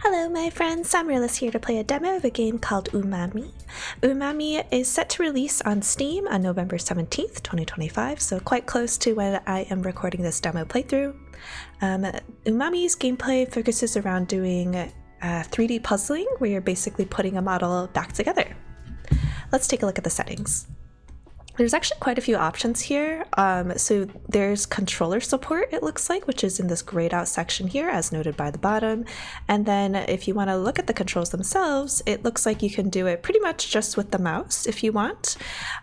Hello my friends, SAmaryllis here to play a demo of a game called UMAMI. UMAMI is set to release on Steam on November 17th, 2025, so quite close to when I am recording this demo playthrough. UMAMI's gameplay focuses around doing 3D puzzling, where you're basically putting a model back together. Let's take a look at the settings. There's actually quite a few options here. So there's controller support, it looks like, which is in this grayed out section here, as noted by the bottom. And then if you want to look at the controls themselves, it looks like you can do it pretty much just with the mouse if you want,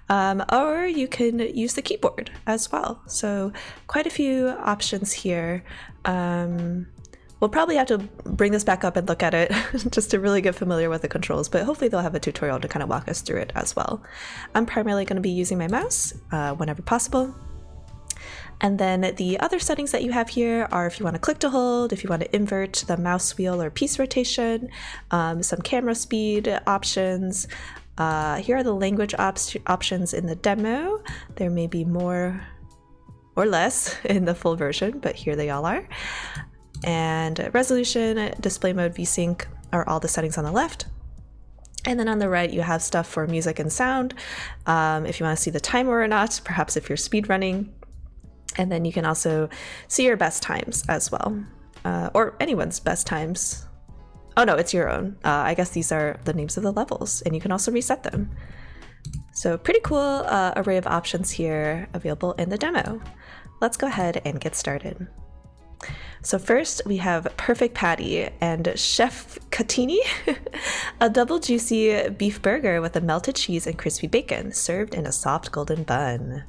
or you can use the keyboard as well. So quite a few options here. We'll probably have to bring this back up and look at it just to really get familiar with the controls, but hopefully they'll have a tutorial to kind of walk us through it as well. I'm primarily going to be using my mouse whenever possible. And then the other settings that you have here are if you want to click to hold, if you want to invert the mouse wheel or piece rotation, some camera speed options. Here are the language options in the demo. There may be more or less in the full version, but here they all are. And resolution, display mode, VSync are all the settings on the left. And then on the right, you have stuff for music and sound, if you want to see the timer or not, perhaps if you're speed running. And then you can also see your best times as well, or anyone's best times. Oh no, it's your own. I guess these are the names of the levels, and you can also reset them. So pretty cool array of options here available in the demo. Let's go ahead and get started. So first we have Purrfect Patty and Chef Catini, a double juicy beef burger with a melted cheese and crispy bacon, served in a soft golden bun.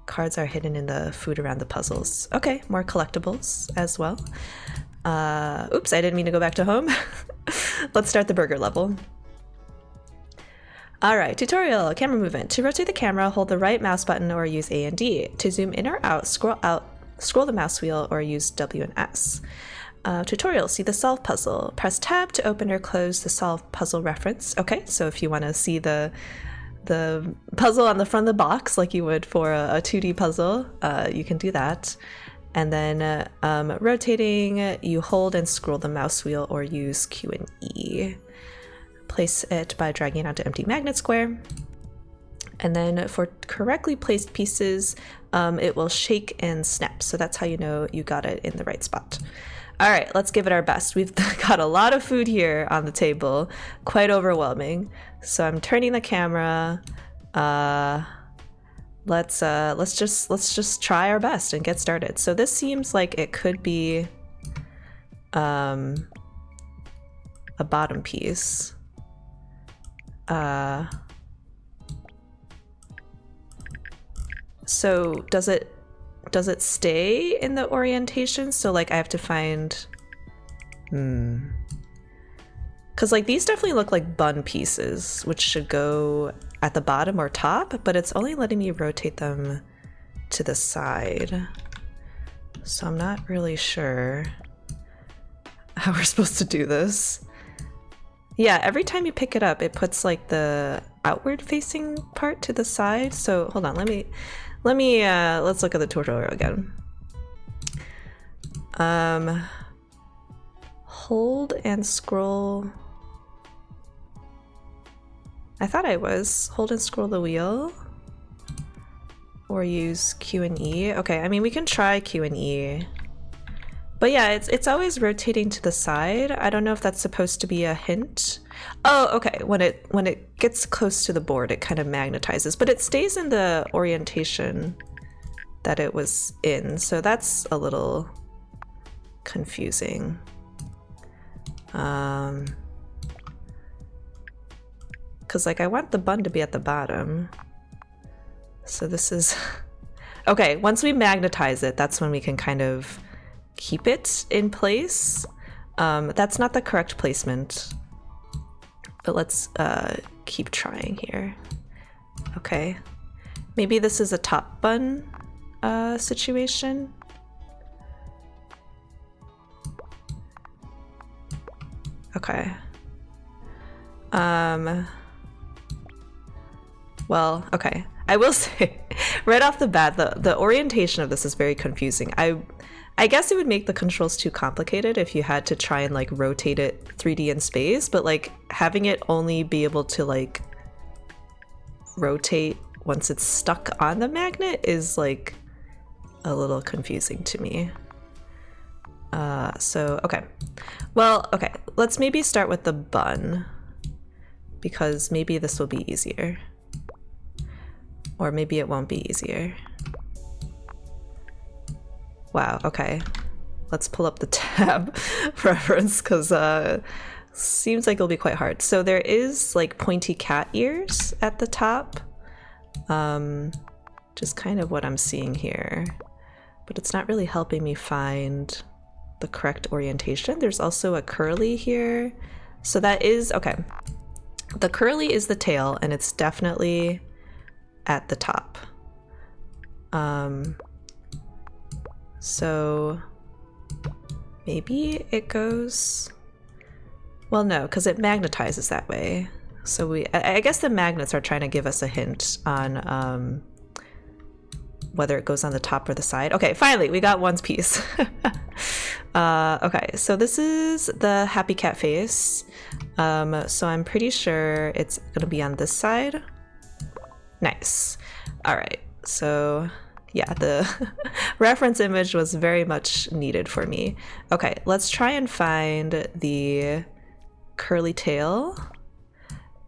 Cards are hidden in the food around the puzzles. Okay, more collectibles as well. Oops, I didn't mean to go back to home. Let's start the burger level. Alright, tutorial, camera movement. To rotate the camera, hold the right mouse button or use A and D. To zoom in or out, scroll the mouse wheel or use W and S. Tutorial, see the solve puzzle. Press tab to open or close the solve puzzle reference. Okay, so if you want to see the puzzle on the front of the box like you would for a 2D puzzle, you can do that. And then rotating, you hold and scroll the mouse wheel or use Q and E. Place it by dragging it onto empty magnet square. And then for correctly placed pieces, it will shake and snap. So that's how you know you got it in the right spot. All right, let's give it our best. We've got a lot of food here on the table, quite overwhelming. So I'm turning the camera. Let's just try our best and get started. So this seems like it could be a bottom piece. So does it stay in the orientation? So like I have to find, because like these definitely look like bun pieces, which should go at the bottom or top, but it's only letting me rotate them to the side. So I'm not really sure how we're supposed to do this. Yeah, every time you pick it up, it puts like the outward facing part to the side. So hold on, let's look at the tutorial again. Hold and scroll. I thought I was hold and scroll the wheel or use Q and E. Okay, I mean we can try Q and E. But yeah, it's always rotating to the side. I don't know if that's supposed to be a hint. Oh, okay. When it gets close to the board, it kind of magnetizes, but it stays in the orientation that it was in. So that's a little confusing. Because like I want the bun to be at the bottom. So this is okay. Once we magnetize it, that's when we can kind of keep it in place. That's not the correct placement, but let's keep trying here. Okay, maybe this is a top bun situation. Okay. Well, okay. I will say right off the bat, the orientation of this is very confusing. I guess it would make the controls too complicated if you had to try and like rotate it 3D in space, but like having it only be able to like rotate once it's stuck on the magnet is like a little confusing to me. So, okay. Well, okay, let's maybe start with the bun, because maybe this will be easier. Or maybe it won't be easier. Wow, okay. Let's pull up the tab reference, because seems like it'll be quite hard. So there is like pointy cat ears at the top. Just kind of what I'm seeing here. But it's not really helping me find the correct orientation. There's also a curly here. So that is, okay. The curly is the tail, and it's definitely at the top. So maybe it goes, well, no, because it magnetizes that way. So I guess the magnets are trying to give us a hint on whether it goes on the top or the side. Okay, finally, we got one piece. Okay, so this is the happy cat face. So I'm pretty sure it's gonna be on this side. Nice. All right, so yeah, the reference image was very much needed for me. Okay, let's try and find the curly tail.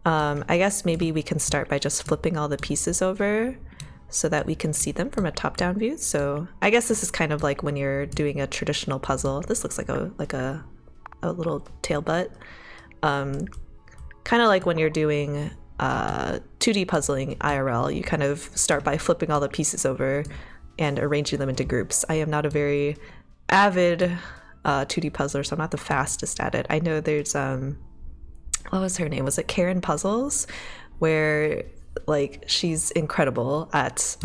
I guess maybe we can start by just flipping all the pieces over so that we can see them from a top-down view. So I guess this is kind of like when you're doing a traditional puzzle. This looks like a little tail butt. Kind of like when you're doing 2D puzzling IRL, you kind of start by flipping all the pieces over and arranging them into groups. I am not a very avid 2D puzzler, so I'm not the fastest at it. I know there's what was her name? Was it Karen Puzzles? Where like she's incredible at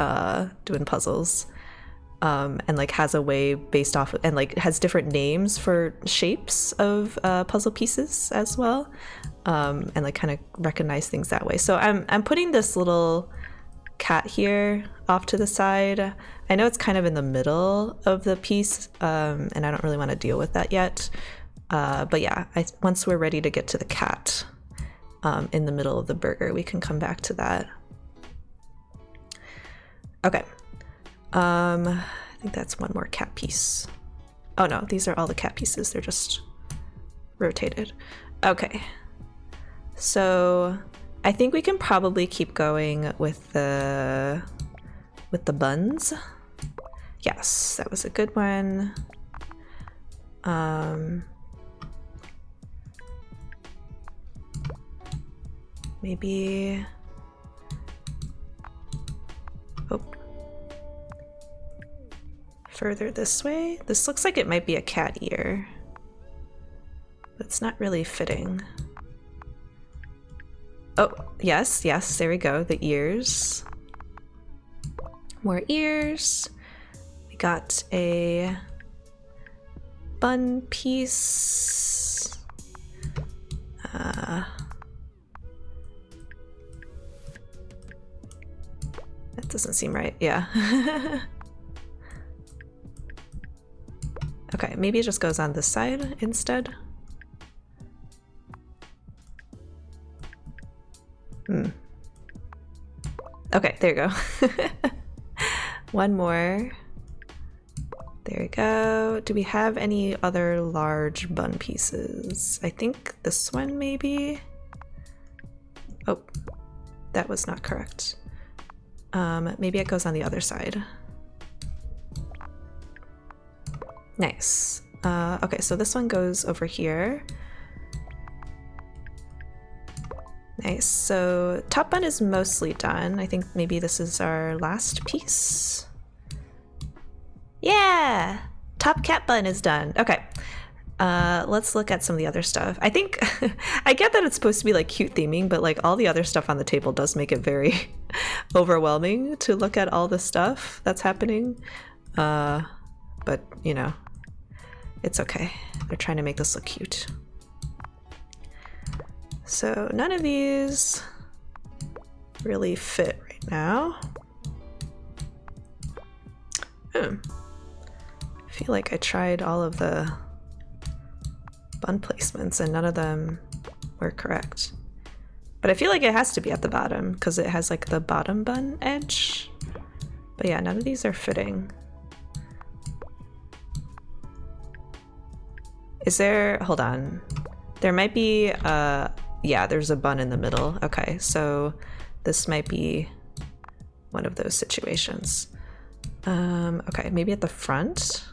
doing puzzles, and like has a way based off and like has different names for shapes of puzzle pieces as well, and like kind of recognize things that way. So I'm putting this little cat here off to the side. I know it's kind of in the middle of the piece, and I don't really want to deal with that yet. But yeah, once we're ready to get to the cat in the middle of the burger, we can come back to that. Okay. I think that's one more cat piece. Oh no, these are all the cat pieces. They're just rotated. Okay. So I think we can probably keep going with the buns. Yes, that was a good one. Maybe, oh, further this way. This looks like it might be a cat ear, but it's not really fitting. Oh, yes, yes, there we go, the ears. More ears. We got a bun piece. That doesn't seem right, yeah. Okay, maybe it just goes on this side instead. Okay, there you go. One more. There we go. Do we have any other large bun pieces? I think this one maybe. Oh, that was not correct. Maybe it goes on the other side. Nice. Okay, so this one goes over here. Nice. So top bun is mostly done. I think maybe this is our last piece. Yeah! Top cat bun is done. Okay. Let's look at some of the other stuff. I think I get that it's supposed to be like cute theming, but like all the other stuff on the table does make it very overwhelming to look at all the stuff that's happening. But you know, it's okay. They're trying to make this look cute. So none of these really fit right now. A feel like I tried all of the bun placements and none of them were correct. But I feel like it has to be at the bottom because it has like the bottom bun edge. But yeah, none of these are fitting. Is there, hold on. There might be, yeah, there's a bun in the middle. Okay, so this might be one of those situations. Okay, maybe at the front?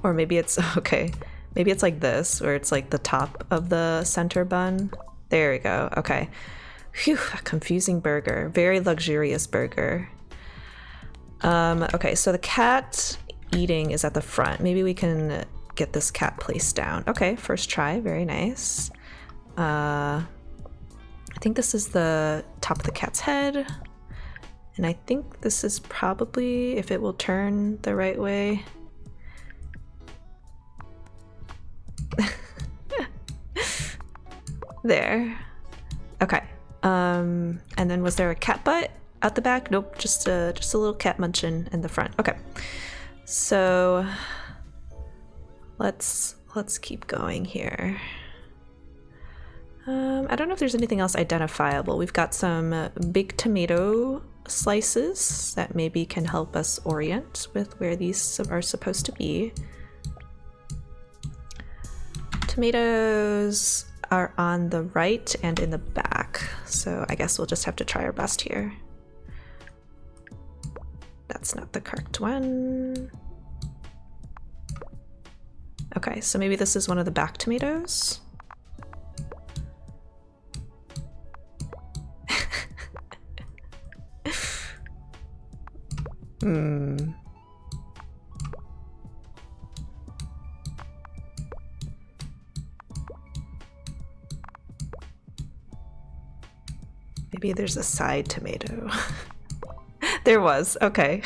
Or maybe it's, okay, maybe it's like this, where it's like the top of the center bun. There we go, okay. Phew, a confusing burger. Very luxurious burger. Okay, so the cat eating is at the front. Maybe we can get this cat placed down. Okay, first try, very nice. I think this is the top of the cat's head. And I think this is probably, if it will turn the right way. There. Okay. And then was there a cat butt out the back? Nope, just a little cat munching in the front. Okay. So let's keep going here. I don't know if there's anything else identifiable. We've got some big tomato slices that maybe can help us orient with where these are supposed to be. Tomatoes are on the right and in the back, so I guess we'll just have to try our best here. That's not the correct one. Okay, so maybe this is one of the back tomatoes. Maybe there's a side tomato. There was, okay.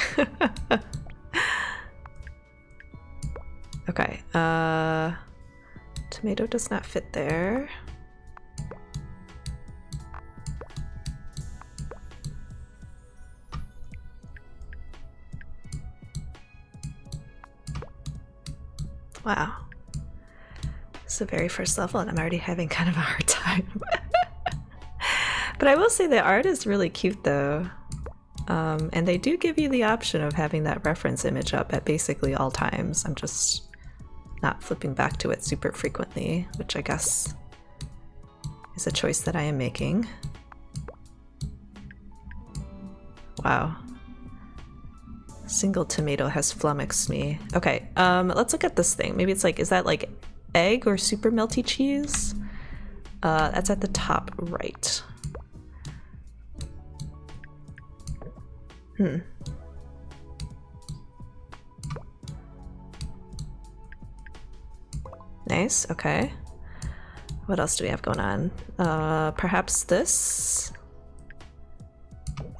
Okay, tomato does not fit there. Wow. This is the very first level and I'm already having kind of a hard time. But I will say the art is really cute though. And they do give you the option of having that reference image up at basically all times. I'm just not flipping back to it super frequently, which I guess is a choice that I am making. Wow. Single tomato has flummoxed me. Okay, let's look at this thing. Maybe it's like, is that like egg or super melty cheese? That's at the top right. Nice, okay. What else do we have going on? Perhaps this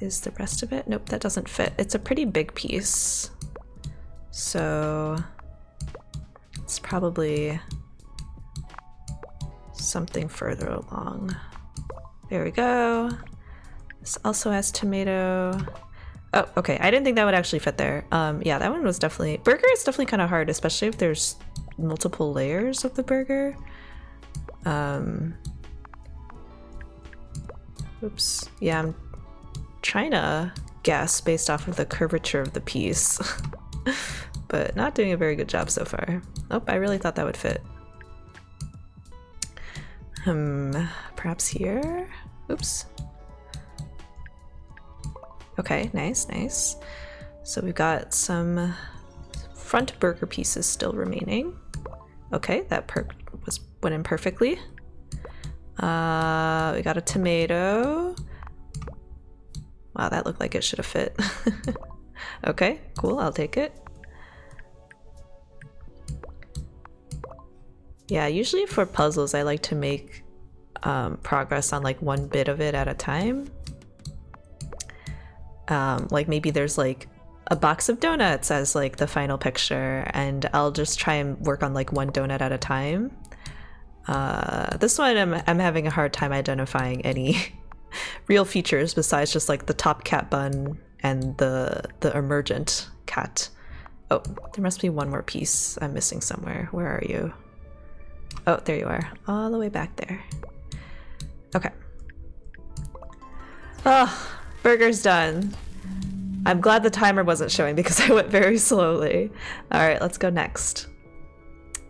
is the rest of it? Nope, that doesn't fit. It's a pretty big piece. So it's probably something further along. There we go. This also has tomato. Oh, okay. I didn't think that would actually fit there. Yeah, that one was definitely... Burger is definitely kind of hard, especially if there's multiple layers of the burger. Oops. Yeah, I'm trying to guess based off of the curvature of the piece. But not doing a very good job so far. Oh, I really thought that would fit. Perhaps here? Oops. Okay, nice, nice. So we've got some front burger pieces still remaining. Okay, that went in perfectly. We got a tomato. Wow, that looked like it should have fit. Okay, cool, I'll take it. Yeah, usually for puzzles I like to make progress on like one bit of it at a time. Like maybe there's like a box of donuts as like the final picture, and I'll just try and work on like one donut at a time. This one I'm having a hard time identifying any real features besides just like the top cat bun and the emergent cat. Oh, there must be one more piece I'm missing somewhere. Where are you? Oh, there you are. All the way back there. Okay. Oh, burger's done. I'm glad the timer wasn't showing because I went very slowly. All right, let's go next.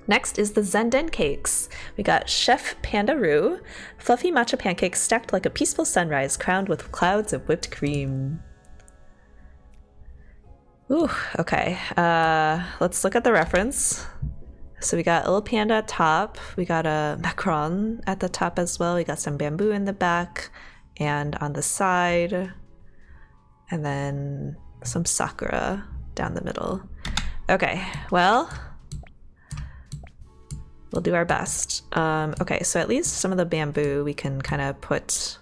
Next is the Zen-Den Cakes. We got Chef Panda Roux, fluffy matcha pancakes stacked like a peaceful sunrise, crowned with clouds of whipped cream. Ooh, okay. Let's look at the reference. So we got a little panda at top. We got a macaron at the top as well. We got some bamboo in the back and on the side. And then some sakura down the middle. Okay, well, we'll do our best. Okay, so at least some of the bamboo we can kind of put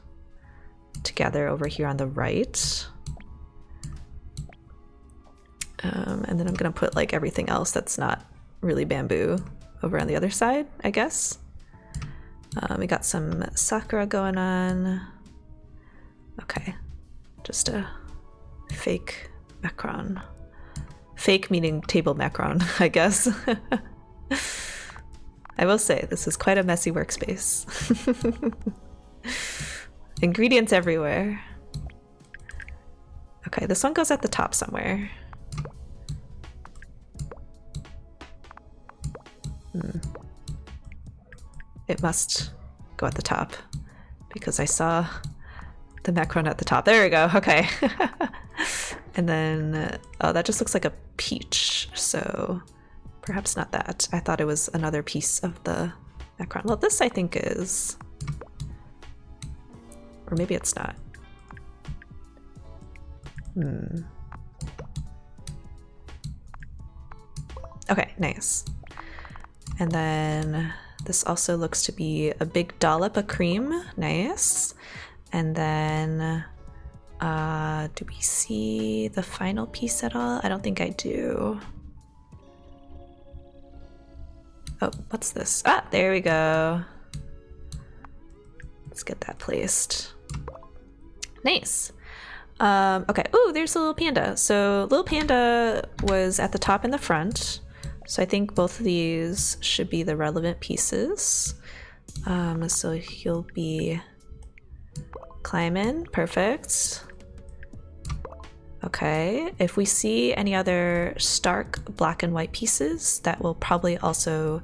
together over here on the right. And then I'm gonna put like everything else that's not really bamboo over on the other side, I guess. We got some sakura going on. Okay, just a fake macaron. Fake meaning table macaron, I guess. I will say, this is quite a messy workspace. Ingredients everywhere. Okay, this one goes at the top somewhere. It must go at the top because I saw the macaron at the top. There we go. Okay. And then, oh, that just looks like a peach. So perhaps not that. I thought it was another piece of the macaron. Well, this I think is, or maybe it's not. Okay, nice. And then this also looks to be a big dollop of cream. Nice. And then, do we see the final piece at all? I don't think I do. Oh, what's this? Ah, there we go. Let's get that placed. Nice. Okay. Ooh, there's a little panda. So little panda was at the top and the front. So I think both of these should be the relevant pieces. So he'll be climbing. Perfect. Okay. If we see any other stark black and white pieces, that will probably also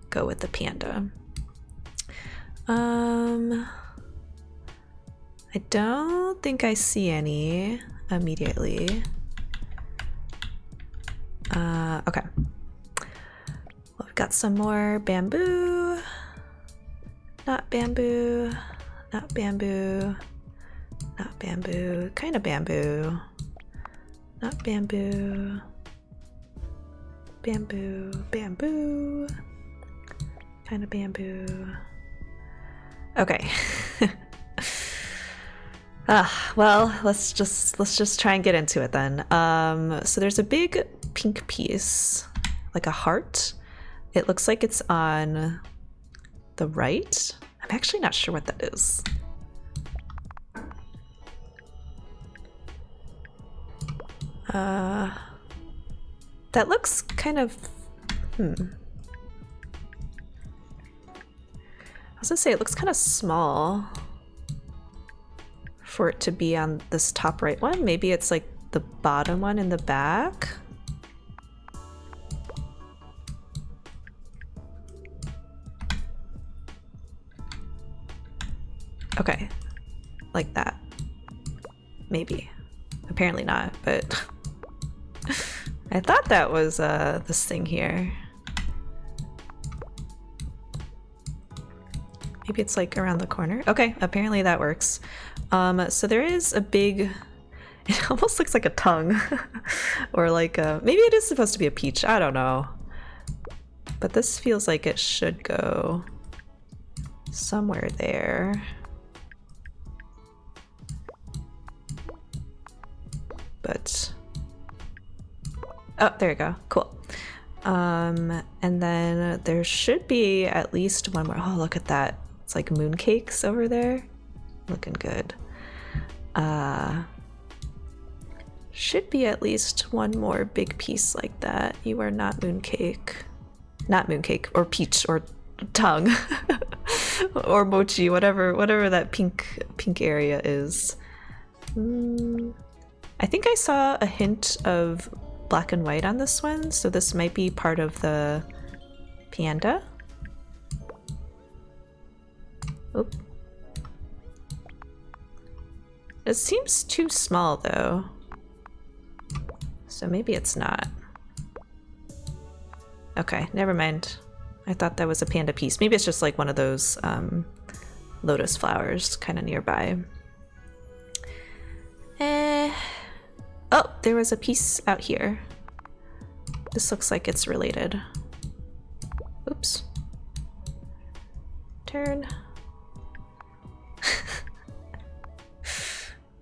go with the panda. I don't think I see any immediately. Okay. Well, we've got some more bamboo. Not bamboo. Not bamboo. Not bamboo. Kind of bamboo. Not bamboo. Bamboo. Bamboo. Kind of bamboo. Okay. Well, let's just try and get into it then. So there's a big pink piece, like a heart. It looks like it's on the right. I'm actually not sure what that is. That looks kind of, I was gonna say it looks kind of small for it to be on this top right one. Maybe it's like the bottom one in the back. Okay, like that. Maybe. Apparently not, but I thought that was this thing here. Maybe it's like around the corner. Okay, apparently that works. So there is a big, it almost looks like a tongue or like a, maybe it is supposed to be a peach. I don't know. But this feels like it should go somewhere there. But, oh, there you go. Cool. And then there should be at least one more. Oh, look at that. It's like moon cakes over there. Looking good. Should be at least one more big piece like that. You are not mooncake. Not mooncake, or peach, or tongue. Or mochi, whatever that pink area is. I think I saw a hint of black and white on this one, so this might be part of the panda. Oop. It seems too small though, so maybe it's not. Okay, never mind. I thought that was a panda piece. Maybe it's just like one of those lotus flowers kind of nearby. Oh, there was a piece out here. This looks like it's related. Oops. Turn.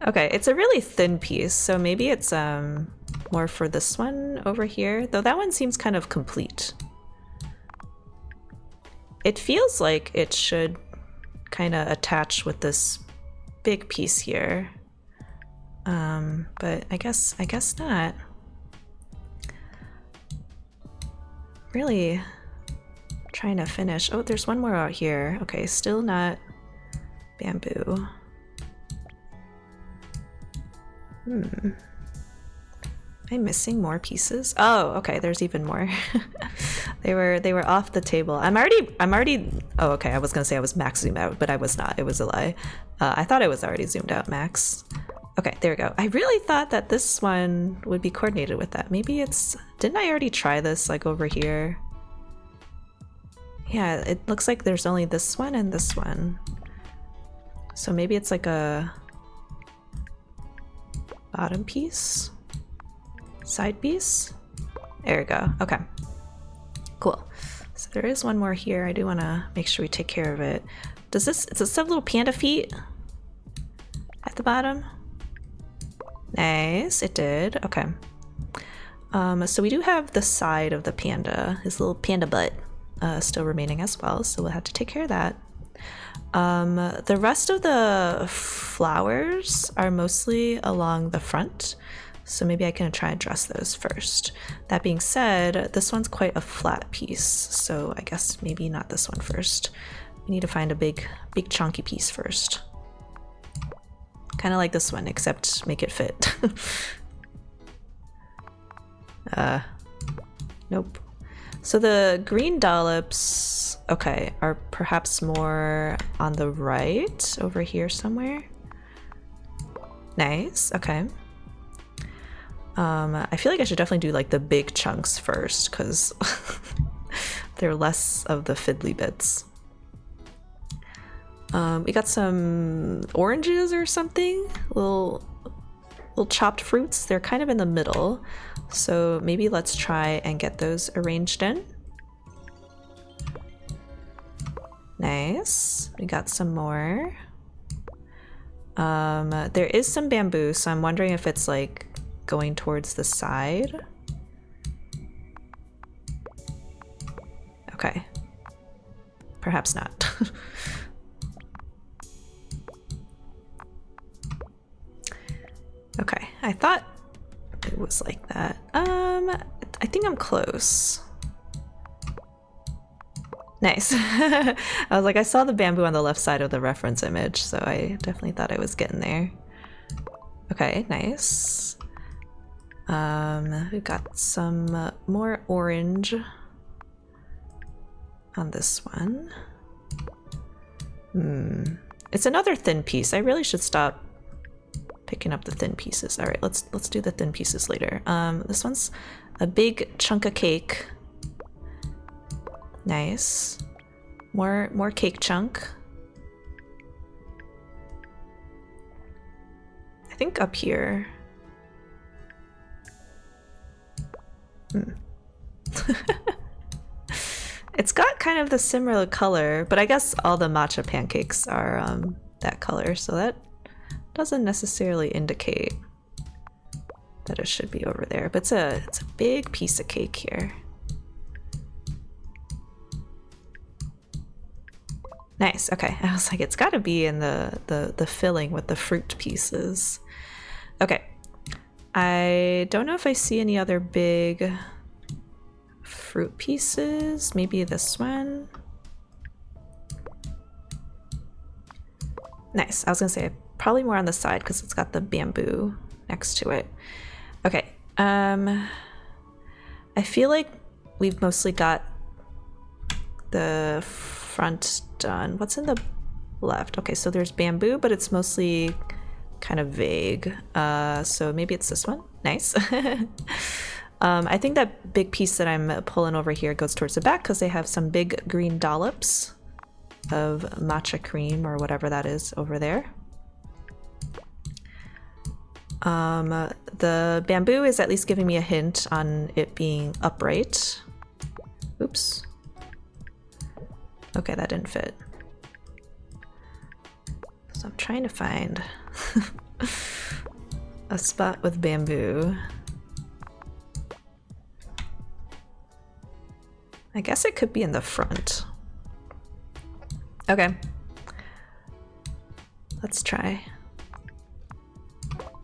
Okay, it's a really thin piece, so maybe it's more for this one over here, though that one seems kind of complete. It feels like it should kind of attach with this big piece here, but I guess not. Really trying to finish. Oh, there's one more out here. Okay, still not bamboo. Am I missing more pieces? Oh, okay, there's even more. They were off the table. I'm already oh, okay, I was gonna say I was max zoom out, but I was not. It was a lie. I thought I was already zoomed out max. Okay, there we go. I really thought that this one would be coordinated with that. Maybe it's... Didn't I already try this, like, over here? Yeah, it looks like there's only this one and this one. So maybe it's like a... bottom piece? Side piece? There we go. Okay. Cool. So there is one more here. I do want to make sure we take care of it. Does this... Does this have little panda feet at the bottom? Nice, it did. Okay. So we do have the side of the panda, his little panda butt, still remaining as well, so we'll have to take care of that. The rest of the flowers are mostly along the front, so maybe I can try and dress those first. That being said, this one's quite a flat piece, so I guess maybe not this one first. We need to find a big chunky piece first. Kind of like this one, except make it fit. Nope. So the green dollops, okay, are perhaps more on the right, over here somewhere. Nice, okay. I feel like I should definitely do like the big chunks first, because they're less of the fiddly bits. We got some oranges or something, little chopped fruits. They're kind of in the middle, so maybe let's try and get those arranged in. Nice. We got some more. There is some bamboo, so I'm wondering if it's like going towards the side. Okay. Perhaps not. Okay, I thought it was like that. I think I'm close. Nice. I was like, I saw the bamboo on the left side of the reference image, so I definitely thought I was getting there. Okay, nice. We've got some more orange on this one. It's another thin piece. I really should stop picking up the thin pieces. All right, let's do the thin pieces later. This one's a big chunk of cake. Nice. More cake chunk. I think up here. It's got kind of the similar color, but I guess all the matcha pancakes are that color, so that doesn't necessarily indicate that it should be over there, but it's a big piece of cake here. Nice, okay. I was like, it's gotta be in the filling with the fruit pieces. Okay. I don't know if I see any other big fruit pieces. Maybe this one. Nice. I was gonna say probably more on the side because it's got the bamboo next to it. Okay. I feel like we've mostly got the front done. What's in the left? Okay, so there's bamboo, but it's mostly kind of vague. So maybe it's this one. Nice. I think that big piece that I'm pulling over here goes towards the back because they have some big green dollops of matcha cream or whatever that is over there. The bamboo is at least giving me a hint on it being upright. Oops. Okay, that didn't fit. So I'm trying to find a spot with bamboo. I guess it could be in the front. Okay. Let's try.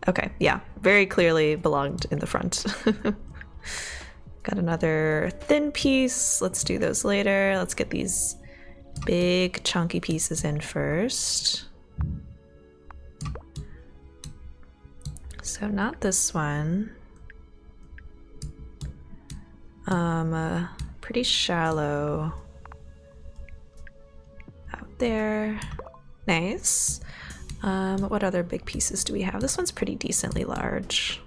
Okay, yeah, very clearly belonged in the front. Got another thin piece. Let's do those later. Let's get these big chunky pieces in first. So not this one. Pretty shallow out there. Nice. What other big pieces do we have? This one's pretty decently large.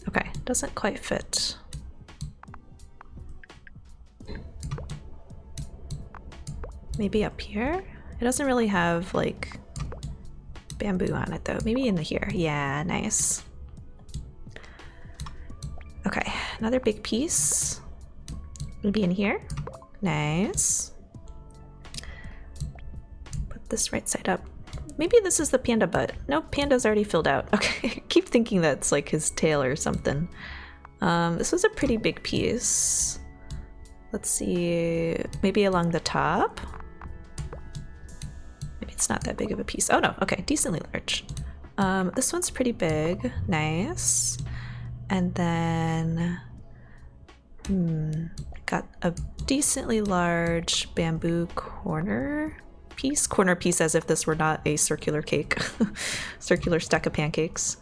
Okay, doesn't quite fit. Maybe up here? It doesn't really have like bamboo on it though. Maybe in here. Yeah, nice. Okay, another big piece. Maybe in here. Nice. Put this right side up. Maybe this is the panda butt. Nope, panda's already filled out. Okay, keep thinking that's like his tail or something. This was a pretty big piece. Let's see, maybe along the top. Maybe it's not that big of a piece. Oh no, okay, decently large. This one's pretty big, nice. And then, got a decently large bamboo corner piece as if this were not a circular cake, circular stack of pancakes.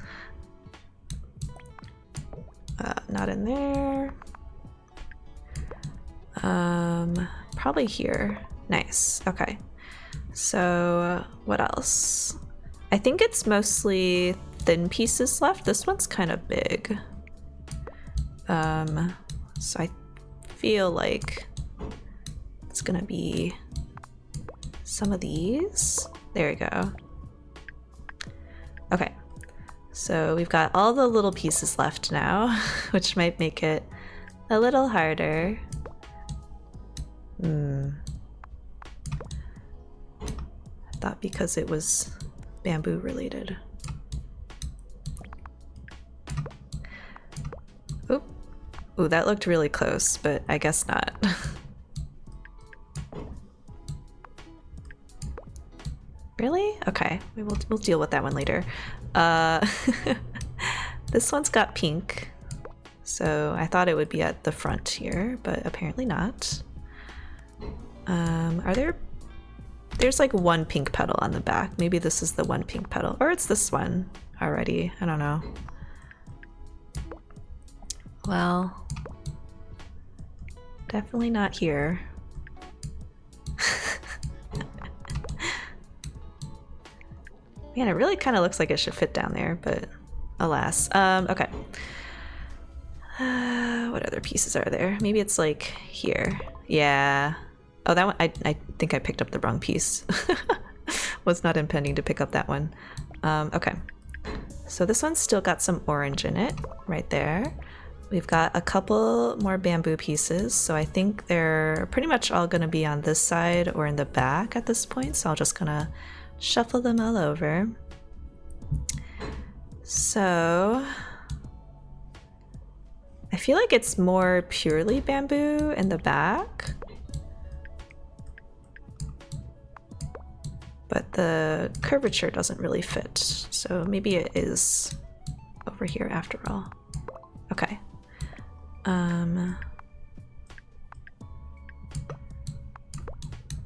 Not in there. Probably here. Nice, okay. So what else? I think it's mostly thin pieces left. This one's kind of big. So I feel like it's gonna be some of these. There we go. Okay, so we've got all the little pieces left now, which might make it a little harder. I thought because it was bamboo related. Oop. Ooh, that looked really close, but I guess not. Really? Okay, we'll deal with that one later. This one's got pink, so I thought it would be at the front here, but apparently not. There's like one pink petal on the back. Maybe this is the one pink petal, or it's this one already. I don't know. Well, definitely not here. Man, it really kind of looks like it should fit down there, but alas. Okay. What other pieces are there? Maybe it's like here. Yeah. Oh, that one, I think I picked up the wrong piece. Was not intending to pick up that one. Okay. So this one's still got some orange in it, right there. We've got a couple more bamboo pieces, so I think they're pretty much all gonna be on this side or in the back at this point, so I'll just gonna shuffle them all over. So I feel like it's more purely bamboo in the back. but the curvature doesn't really fit. So maybe it is over here after all. Okay.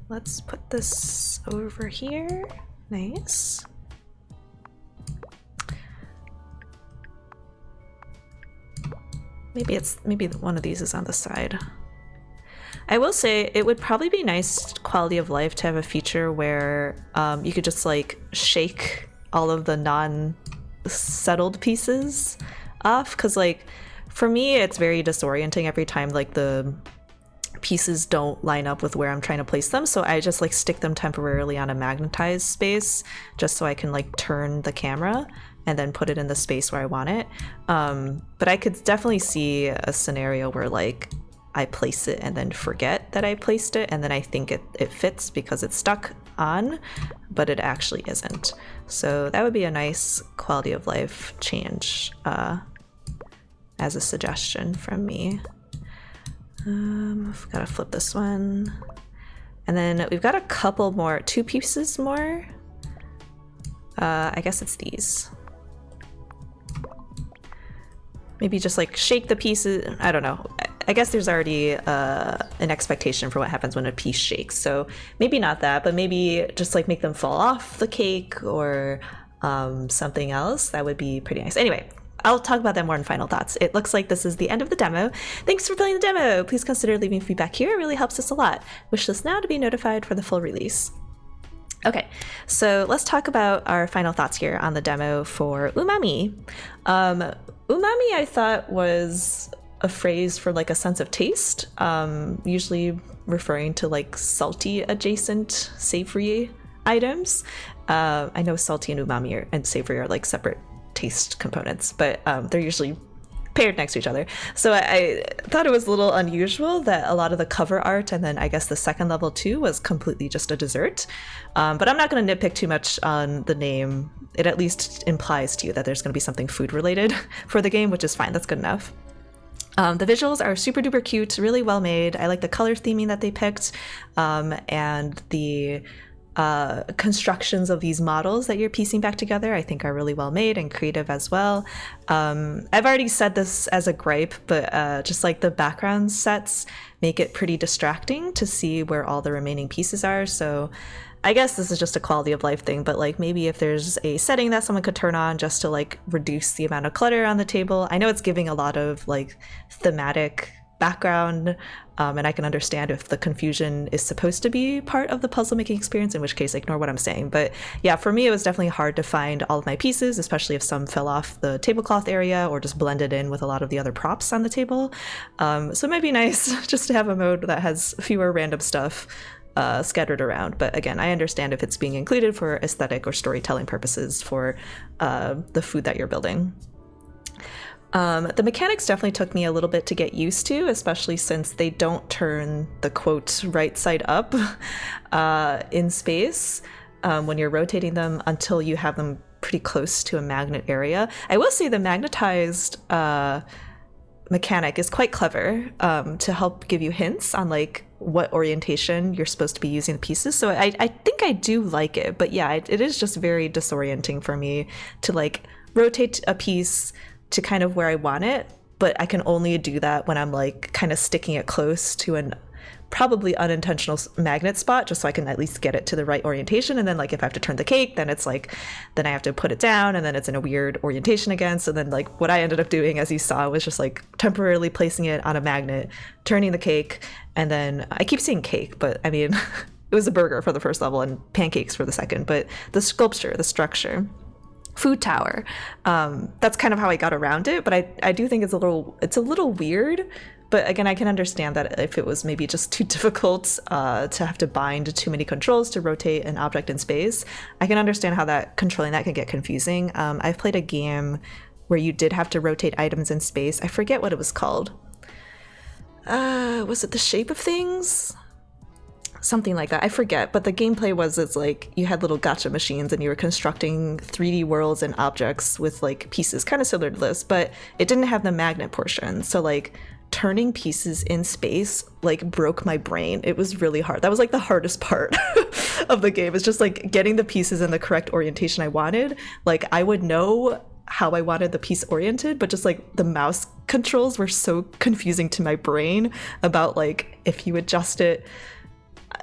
Let's put this over here. Nice. Maybe one of these is on the side. I will say it would probably be nice quality of life to have a feature where you could just like shake all of the non-settled pieces off, because like for me it's very disorienting every time like the pieces don't line up with where I'm trying to place them, so I just like stick them temporarily on a magnetized space just so I can like turn the camera and then put it in the space where I want it. But I could definitely see a scenario where like I place it and then forget that I placed it, and then I think it fits because it's stuck on, but it actually isn't. So that would be a nice quality of life change as a suggestion from me. I've got to flip this one. And then we've got a couple more, 2 pieces more. I guess it's these. Maybe just like shake the pieces. I don't know. I guess there's already an expectation for what happens when a piece shakes. So maybe not that, but maybe just like make them fall off the cake or something else. That would be pretty nice. Anyway, I'll talk about that more in final thoughts. It looks like this is the end of the demo. Thanks for playing the demo. Please consider leaving feedback here. It really helps us a lot. Wish list now to be notified for the full release. Okay, so let's talk about our final thoughts here on the demo for UMAMI. UMAMI I thought was a phrase for like a sense of taste, usually referring to like salty adjacent savory items. I know salty and umami and savory are like separate taste components, but they're usually paired next to each other. So I thought it was a little unusual that a lot of the cover art and then I guess the second level too was completely just a dessert. But I'm not going to nitpick too much on the name. It at least implies to you that there's going to be something food related for the game, which is fine. That's good enough. The visuals are super duper cute, really well made. I like the color theming that they picked, and the constructions of these models that you're piecing back together I think are really well made and creative as well. I've already said this as a gripe, but just like the background sets make it pretty distracting to see where all the remaining pieces are. So I guess this is just a quality of life thing, but like maybe if there's a setting that someone could turn on just to like reduce the amount of clutter on the table. I know it's giving a lot of like thematic background, and I can understand if the confusion is supposed to be part of the puzzle making experience, in which case ignore what I'm saying. But yeah, for me it was definitely hard to find all of my pieces, especially if some fell off the tablecloth area or just blended in with a lot of the other props on the table. So it might be nice just to have a mode that has fewer random stuff scattered around. But again, I understand if it's being included for aesthetic or storytelling purposes for the food that you're building. The mechanics definitely took me a little bit to get used to, especially since they don't turn the quote right side up in space when you're rotating them until you have them pretty close to a magnet area. I will say the magnetized mechanic is quite clever to help give you hints on like what orientation you're supposed to be using the pieces. So I think I do like it, but yeah, it is just very disorienting for me to like rotate a piece to kind of where I want it, but I can only do that when I'm like kind of sticking it close to an probably unintentional magnet spot, just so I can at least get it to the right orientation. And then like if I have to turn the cake, then it's like, then I have to put it down and then it's in a weird orientation again. So then like what I ended up doing, as you saw, was just like temporarily placing it on a magnet, turning the cake, and then I keep saying cake, but I mean, it was a burger for the first level and pancakes for the second, but the sculpture, the structure, food tower, that's kind of how I got around it. But I do think it's a little weird. But again, I can understand that if it was maybe just too difficult to have to bind too many controls to rotate an object in space, I can understand how that controlling that can get confusing. I've played a game where you did have to rotate items in space. I forget what it was called. Was it The Shape of Things? Something like that. I forget, but the gameplay was it's like you had little gacha machines and you were constructing 3D worlds and objects with like pieces kind of similar to this, but it didn't have the magnet portion. So like turning pieces in space like broke my brain. It was really hard. That was like the hardest part of the game. It's just like getting the pieces in the correct orientation I wanted. Like I would know how I wanted the piece oriented, but just like the mouse controls were so confusing to my brain about like if you adjust it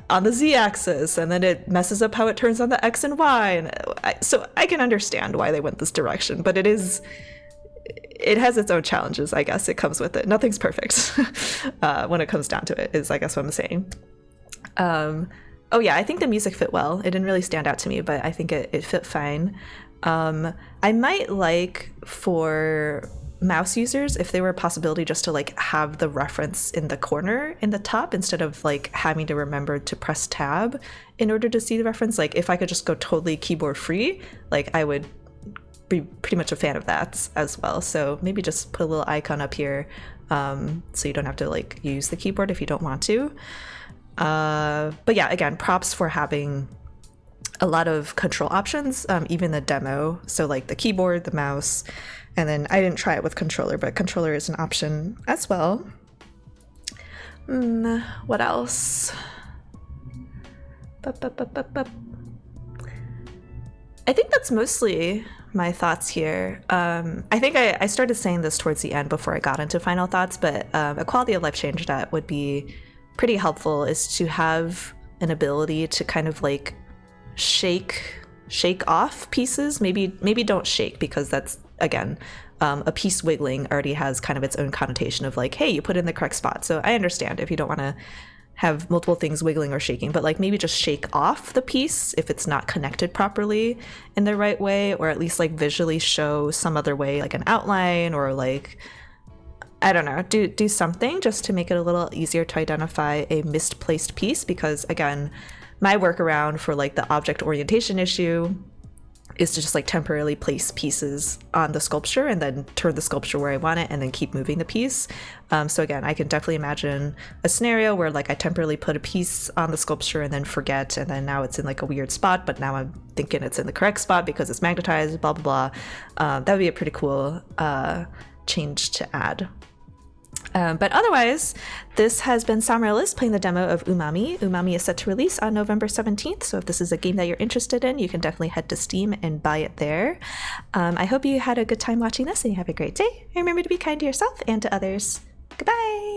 on the z-axis and then it messes up how it turns on the x and y, and so I can understand why they went this direction, but it has its own challenges. I guess it comes with it. Nothing's perfect when it comes down to it, is I guess what I'm saying. Oh yeah, I think the music fit well. It didn't really stand out to me, but I think it fit fine. I might like for mouse users if there were a possibility just to like have the reference in the corner in the top instead of like having to remember to press tab in order to see the reference. Like if I could just go totally keyboard free, like I would be pretty much a fan of that as well. So maybe just put a little icon up here so you don't have to like use the keyboard if you don't want to. But yeah, again, props for having a lot of control options, even the demo. So like the keyboard, the mouse, and then I didn't try it with controller, but controller is an option as well. What else? I think that's mostly my thoughts here. I think I started saying this towards the end before I got into final thoughts, but a quality of life change that would be pretty helpful is to have an ability to kind of like shake off pieces. Maybe don't shake, because that's, again, a piece wiggling already has kind of its own connotation of like, hey, you put it in the correct spot. So I understand if you don't want to have multiple things wiggling or shaking, but like maybe just shake off the piece if it's not connected properly in the right way, or at least like visually show some other way, like an outline, or like, I don't know, do something just to make it a little easier to identify a misplaced piece. Because again, my workaround for like the object orientation issue is to just like temporarily place pieces on the sculpture and then turn the sculpture where I want it and then keep moving the piece. So again, I can definitely imagine a scenario where like I temporarily put a piece on the sculpture and then forget, and then now it's in like a weird spot, but now I'm thinking it's in the correct spot because it's magnetized, blah, blah, blah. That would be a pretty cool change to add. But otherwise, this has been SAmaryllis playing the demo of UMAMI. UMAMI is set to release on November 17th, so if this is a game that you're interested in, you can definitely head to Steam and buy it there. I hope you had a good time watching this and you have a great day. And remember to be kind to yourself and to others. Goodbye!